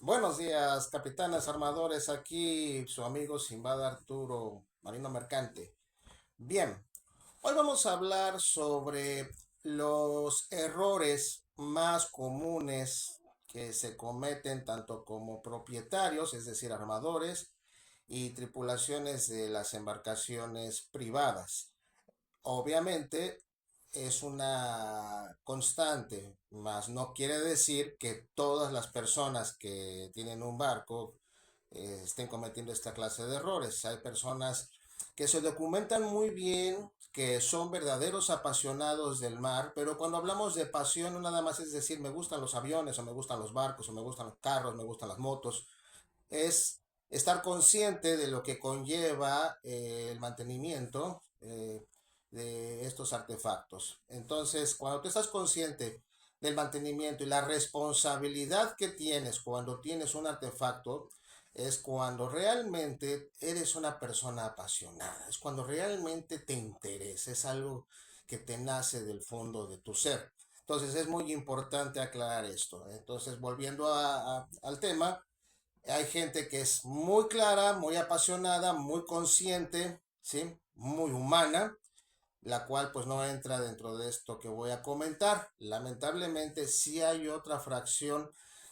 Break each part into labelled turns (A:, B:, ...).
A: Buenos días, capitanes armadores. Aquí su amigo Simbad Arturo, marino mercante. Bien, hoy vamos a hablar sobre los errores más comunes que se cometen tanto como propietarios, es decir, armadores, y tripulaciones de las embarcaciones privadas. Obviamente es una constante, mas no quiere decir que todas las personas que tienen un barco estén cometiendo esta clase de errores. Hay personas que se documentan muy bien, que son verdaderos apasionados del mar, pero cuando hablamos de pasión no nada más es decir me gustan los aviones o me gustan los barcos o me gustan los carros, me gustan las motos, es estar consciente de lo que conlleva el mantenimiento de estos artefactos. Entonces, cuando tú estás consciente del mantenimiento y la responsabilidad que tienes cuando tienes un artefacto, es cuando realmente eres una persona apasionada, es cuando realmente te interesa, es algo que te nace del fondo de tu ser. Entonces es muy importante aclarar esto. Entonces, volviendo al tema, hay gente que es muy clara, muy apasionada, muy consciente, ¿sí? Muy humana, la cual pues no entra dentro de esto que voy a comentar. Lamentablemente sí hay otra fracción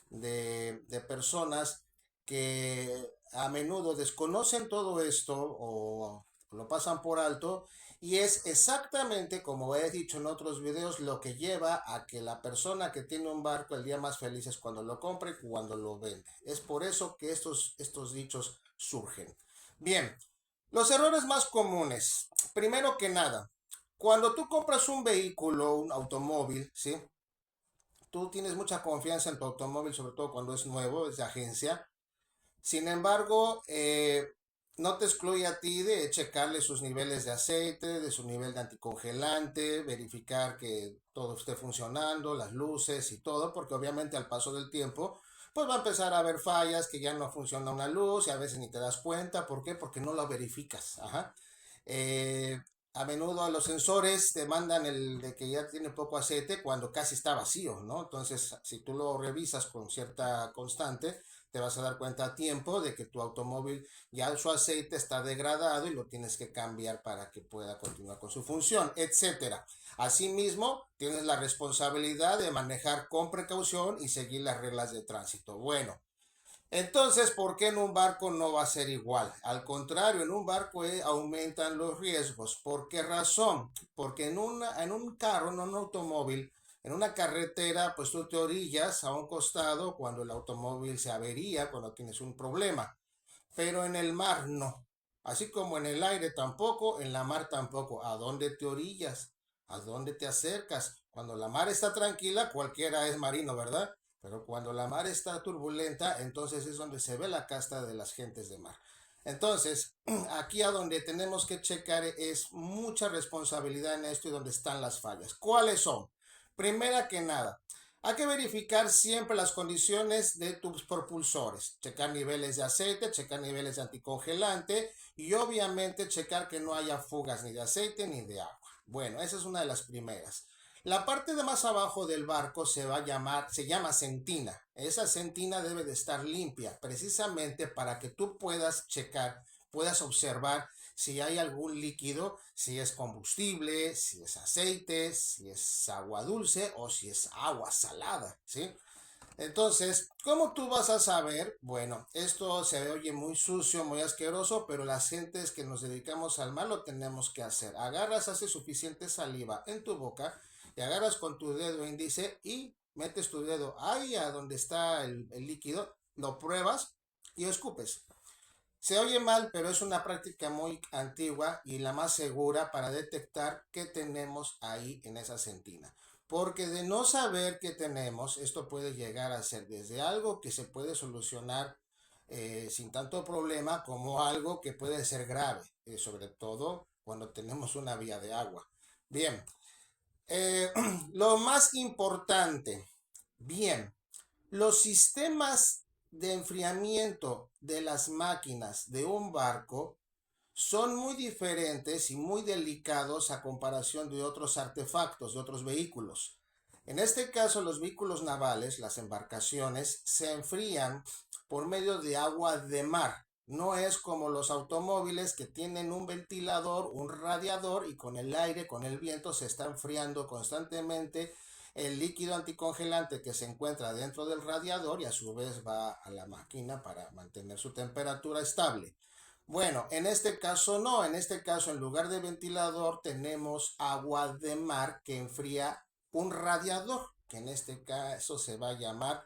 A: de personas que a menudo desconocen todo esto o lo pasan por alto y es exactamente como he dicho en otros videos lo que lleva a que la persona que tiene un barco el día más feliz es cuando lo compra y cuando lo vende. Es por eso que estos dichos surgen. Bien, los errores más comunes. Primero que nada, cuando tú compras un vehículo, un automóvil, ¿sí? Tú tienes mucha confianza en tu automóvil, sobre todo cuando es nuevo, es de agencia. Sin embargo, no te excluye a ti de checarle sus niveles de aceite, de su nivel de anticongelante, verificar que todo esté funcionando, las luces y todo, porque obviamente al paso del tiempo, pues va a empezar a haber fallas, que ya no funciona una luz y a veces ni te das cuenta. ¿Por qué? Porque no lo verificas. Ajá. Eh, a menudo los sensores te mandan el de que ya tiene poco aceite cuando casi está vacío, ¿no? Entonces, si tú lo revisas con cierta constante, te vas a dar cuenta a tiempo de que tu automóvil ya su aceite está degradado y lo tienes que cambiar para que pueda continuar con su función, etcétera. Asimismo, tienes la responsabilidad de manejar con precaución y seguir las reglas de tránsito. Bueno, entonces, ¿por qué en un barco no va a ser igual? Al contrario, en un barco aumentan los riesgos. ¿Por qué razón? Porque en un carro, en un automóvil, en una carretera, pues tú te orillas a un costado cuando el automóvil se avería, cuando tienes un problema. Pero en el mar no. Así como en el aire tampoco, en la mar tampoco. ¿A dónde te orillas? ¿A dónde te acercas? Cuando la mar está tranquila, cualquiera es marino, ¿verdad? Pero cuando la mar está turbulenta, entonces es donde se ve la casta de las gentes de mar. Entonces, aquí a donde tenemos que checar es mucha responsabilidad en esto y donde están las fallas. ¿Cuáles son? Primera que nada, hay que verificar siempre las condiciones de tus propulsores, checar niveles de aceite, checar niveles de anticongelante y obviamente checar que no haya fugas ni de aceite ni de agua. Bueno, esa es una de las primeras. La parte de más abajo del barco se llama sentina. Esa sentina debe de estar limpia, precisamente para que tú puedas checar, puedas observar si hay algún líquido, si es combustible, si es aceite, si es agua dulce o si es agua salada, ¿sí? Entonces, ¿cómo tú vas a saber? Bueno, esto se oye muy sucio, muy asqueroso, pero las gentes que nos dedicamos al mal lo tenemos que hacer. Agarras, hace suficiente saliva en tu boca y agarras con tu dedo índice y metes tu dedo ahí a donde está el líquido, lo pruebas y escupes. Se oye mal, pero es una práctica muy antigua y la más segura para detectar qué tenemos ahí en esa sentina. Porque de no saber qué tenemos, esto puede llegar a ser desde algo que se puede solucionar sin tanto problema como algo que puede ser grave, sobre todo cuando tenemos una vía de agua. Bien, eh, lo más importante, bien, los sistemas de enfriamiento de las máquinas de un barco son muy diferentes y muy delicados a comparación de otros artefactos, de otros vehículos. En este caso, los vehículos navales, las embarcaciones, se enfrían por medio de agua de mar. No es como los automóviles que tienen un ventilador, un radiador y con el aire, con el viento se está enfriando constantemente el líquido anticongelante que se encuentra dentro del radiador y a su vez va a la máquina para mantener su temperatura estable. Bueno, en este caso no, en este caso en lugar de ventilador tenemos agua de mar que enfría un radiador, que en este caso se va a llamar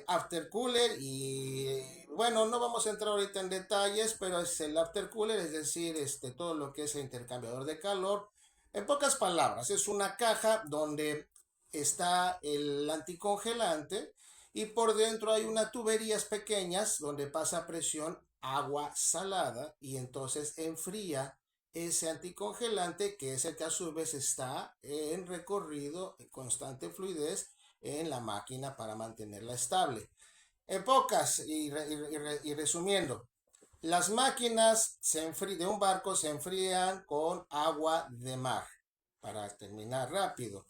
A: aftercooler y bueno, no vamos a entrar ahorita en detalles, pero es el aftercooler, es decir, todo lo que es el intercambiador de calor. En pocas palabras, es una caja donde está el anticongelante y por dentro hay unas tuberías pequeñas donde pasa presión agua salada y entonces enfría ese anticongelante que es el que a su vez está en recorrido en constante fluidez en la máquina para mantenerla estable. En pocas y resumiendo, las máquinas de un barco se enfrían con agua de mar, para terminar rápido,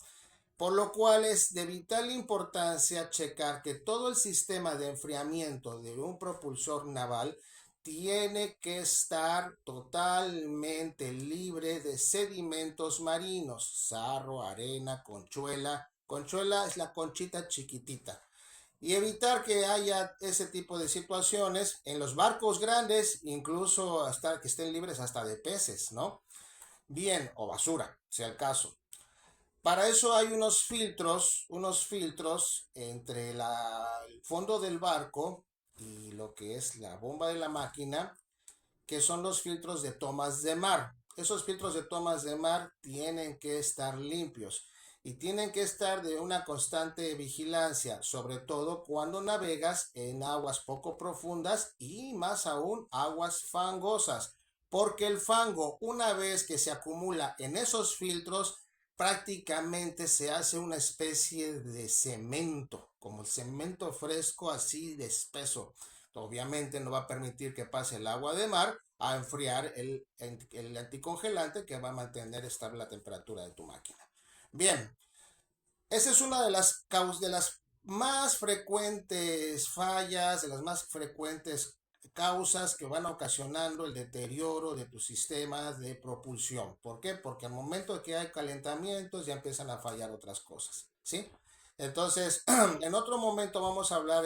A: por lo cual es de vital importancia checar que todo el sistema de enfriamiento de un propulsor naval tiene que estar totalmente libre de sedimentos marinos, sarro, arena, conchuela. Conchuela es la conchita chiquitita. Y evitar que haya ese tipo de situaciones en los barcos grandes, incluso hasta que estén libres hasta de peces, ¿no? Bien, o basura, sea el caso. Para eso hay unos filtros entre el fondo del barco y lo que es la bomba de la máquina, que son los filtros de tomas de mar. Esos filtros de tomas de mar tienen que estar limpios y tienen que estar de una constante vigilancia, sobre todo cuando navegas en aguas poco profundas y más aún aguas fangosas, porque el fango, una vez que se acumula en esos filtros, prácticamente se hace una especie de cemento, como el cemento fresco así de espeso. Obviamente no va a permitir que pase el agua de mar a enfriar el anticongelante que va a mantener estable la temperatura de tu máquina. Bien, esa es una de las más frecuentes fallas, de las más frecuentes causas que van ocasionando el deterioro de tus sistemas de propulsión. ¿Por qué? Porque al momento de que hay calentamientos ya empiezan a fallar otras cosas, ¿sí? Entonces, en otro momento vamos a hablar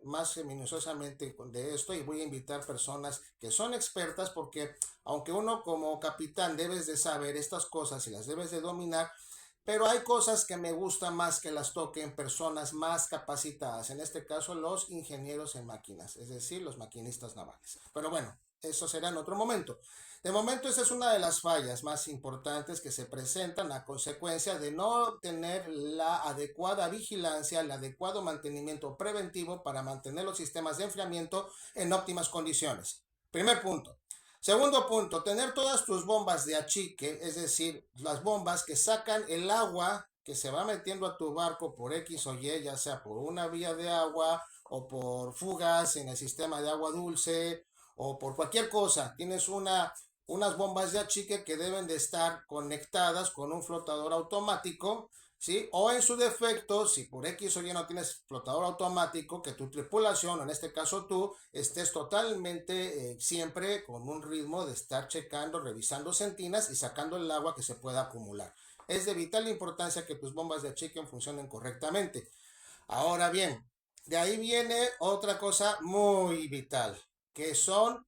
A: más minuciosamente de esto y voy a invitar personas que son expertas porque aunque uno como capitán debes de saber estas cosas y las debes de dominar, pero hay cosas que me gustan más que las toquen personas más capacitadas, en este caso los ingenieros en máquinas, es decir, los maquinistas navales. Pero bueno, eso será en otro momento. De momento, esta es una de las fallas más importantes que se presentan a consecuencia de no tener la adecuada vigilancia, el adecuado mantenimiento preventivo para mantener los sistemas de enfriamiento en óptimas condiciones. Primer punto. Segundo punto, tener todas tus bombas de achique, es decir, las bombas que sacan el agua que se va metiendo a tu barco por X o Y, ya sea por una vía de agua o por fugas en el sistema de agua dulce o por cualquier cosa. Tienes unas bombas de achique que deben de estar conectadas con un flotador automático, ¿sí? O en su defecto, si por X o Y no tienes flotador automático, que tu tripulación, o en este caso tú, estés totalmente siempre con un ritmo de estar checando, revisando sentinas y sacando el agua que se pueda acumular. Es de vital importancia que tus bombas de achique funcionen correctamente. Ahora bien, de ahí viene otra cosa muy vital, que son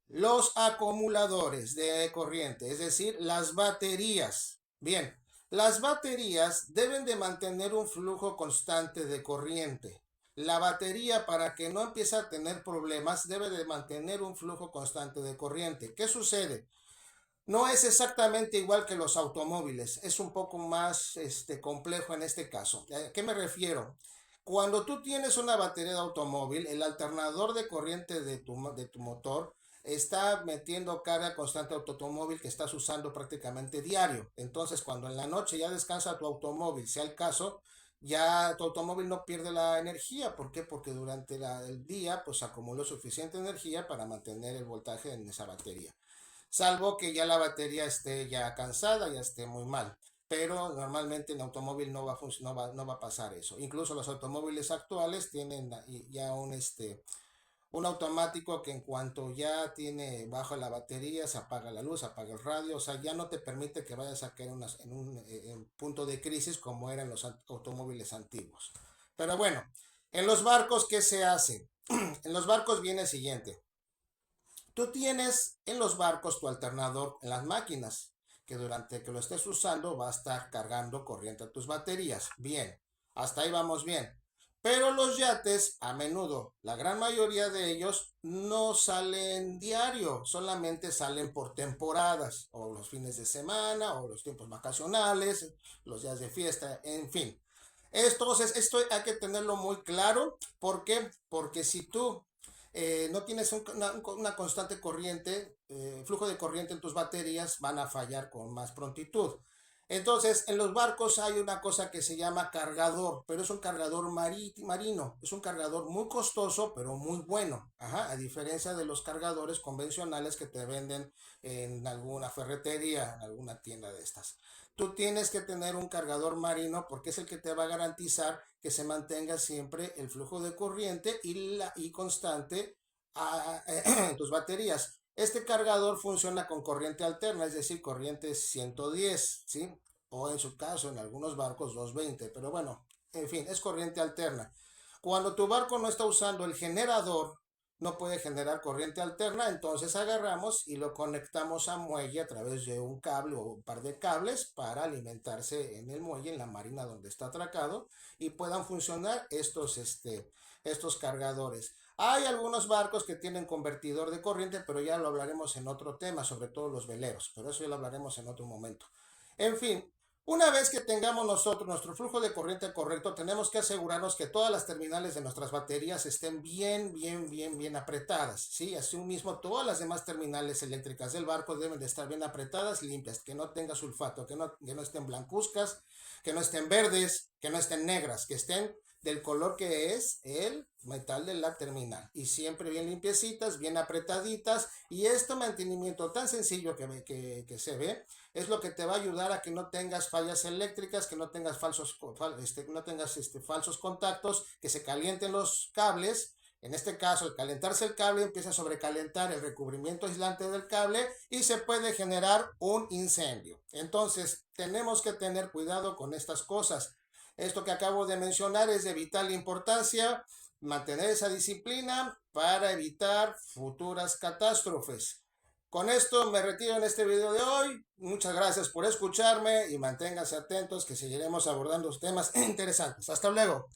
A: los acumuladores de corriente, es decir, las baterías. Bien, las baterías deben de mantener un flujo constante de corriente. La batería, para que no empiece a tener problemas, debe de mantener un flujo constante de corriente. ¿Qué sucede? No es exactamente igual que los automóviles, es un poco más complejo en este caso. ¿A qué me refiero? Cuando tú tienes una batería de automóvil, el alternador de corriente de tu motor está metiendo carga constante a tu automóvil que estás usando prácticamente diario. Entonces, cuando en la noche ya descansa tu automóvil, sea el caso, ya tu automóvil no pierde la energía. ¿Por qué? Porque durante el día pues acumuló suficiente energía para mantener el voltaje en esa batería, salvo que ya la batería esté ya cansada, ya esté muy mal. pero normalmente en automóvil no va a pasar eso. Incluso los automóviles actuales tienen ya un automático que en cuanto ya tiene baja la batería, se apaga la luz, apaga el radio, o sea, ya no te permite que vayas a caer en un punto de crisis como eran los automóviles antiguos. Pero bueno, en los barcos, ¿qué se hace? En los barcos viene el siguiente. Tú tienes en los barcos tu alternador en las máquinas, que durante que lo estés usando va a estar cargando corriente a tus baterías. Bien, hasta ahí vamos bien. Pero los yates, a menudo, la gran mayoría de ellos no salen diario, solamente salen por temporadas, o los fines de semana, o los tiempos vacacionales, los días de fiesta, en fin. Entonces, esto hay que tenerlo muy claro. ¿Por qué? Porque si tú no tienes una constante corriente, flujo de corriente en tus baterías, van a fallar con más prontitud. Entonces, en los barcos hay una cosa que se llama cargador, pero es un cargador marino, es un cargador muy costoso, pero muy bueno, ajá, a diferencia de los cargadores convencionales que te venden en alguna ferretería, en alguna tienda de estas. Tú tienes que tener un cargador marino porque es el que te va a garantizar que se mantenga siempre el flujo de corriente y constante en tus baterías. Este cargador funciona con corriente alterna, es decir, corriente 110, ¿sí? O en su caso, en algunos barcos 220, pero bueno, en fin, es corriente alterna. Cuando tu barco no está usando el generador, no puede generar corriente alterna, entonces agarramos y lo conectamos a muelle a través de un cable o un par de cables para alimentarse en el muelle, en la marina donde está atracado, y puedan funcionar estos cargadores. Hay algunos barcos que tienen convertidor de corriente, pero ya lo hablaremos en otro tema, sobre todo los veleros, pero eso ya lo hablaremos en otro momento. En fin, una vez que tengamos nosotros nuestro flujo de corriente correcto, tenemos que asegurarnos que todas las terminales de nuestras baterías estén bien apretadas, ¿sí? Así mismo, todas las demás terminales eléctricas del barco deben de estar bien apretadas, limpias, que no tenga sulfato, que no estén blancuzcas, que no estén verdes, que no estén negras, que estén del color que es el metal de la terminal y siempre bien limpiecitas, bien apretaditas, y este mantenimiento tan sencillo que se ve es lo que te va a ayudar a que no tengas fallas eléctricas, que no tengas falsos contactos, que se calienten los cables. En este caso, al calentarse el cable, empieza a sobrecalentar el recubrimiento aislante del cable y se puede generar un incendio. Entonces, tenemos que tener cuidado con estas cosas. Esto que acabo de mencionar es de vital importancia, mantener esa disciplina para evitar futuras catástrofes. Con esto me retiro en este video de hoy. Muchas gracias por escucharme y manténganse atentos que seguiremos abordando temas interesantes. Hasta luego.